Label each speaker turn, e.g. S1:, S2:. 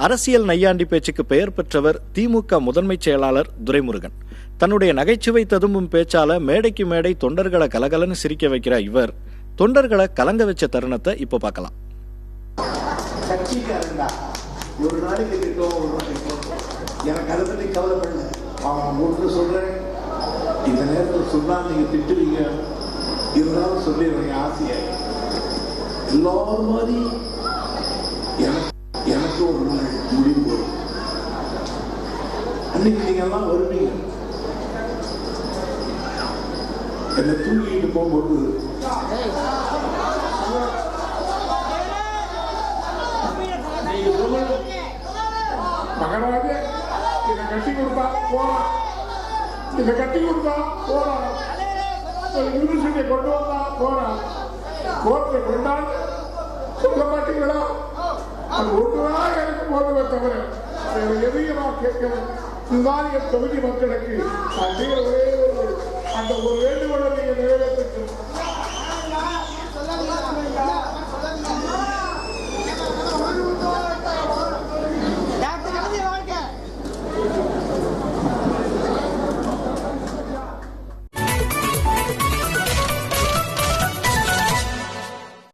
S1: அரசியல் நையாண்டி பேச்சுக்கு பெயர் பெற்றவர் திமுக முதன்மைச் செயலாளர் துரைமுருகன். தன்னுடைய நகைச்சுவை ததும்பும் பேச்சால மேடைக்கு மேடை தொண்டர்களை கலகலன்னு சிரிக்க வைக்கிற இவர் தொண்டர்களை கலங்க வச்ச தருணத்தை இப்ப பார்க்கலாம்.
S2: ஒரு நாளைக்கு எனக்கு அதை பற்றி கவலைப்படல. அவன் ஒன்று சொல்றேன், இந்த நேரத்தில் சொன்னா நீங்க திட்டுவீங்க, இருந்தாலும் சொல்லிடுறீங்க ஆசையா. எல்லாரும் மாதிரி எனக்கு ஒரு நாள் முடிவு வரும். அன்னைக்கு நீங்க எல்லாம் வருவீங்க. என்னை தூக்கிட்டு போகும்போது
S3: மகனாக இதை கட்டி கொடுத்தா போறான், இதை கட்டி கொடுத்தா போறான், யூனிவர்சிட்டியை கொண்டு வந்தா போறான், கோர்ட்டை கொண்டால் சொல்ல மாட்டீங்களா? அது ஒன்றுதான் எனக்கு போதுமே தவிர எதையும் நான் கேட்கிறேன். இதுதான் என் தொகுதி மக்களுக்கு அந்த ஒரு வேண்டுகோளை நீங்க நிறைவேற்ற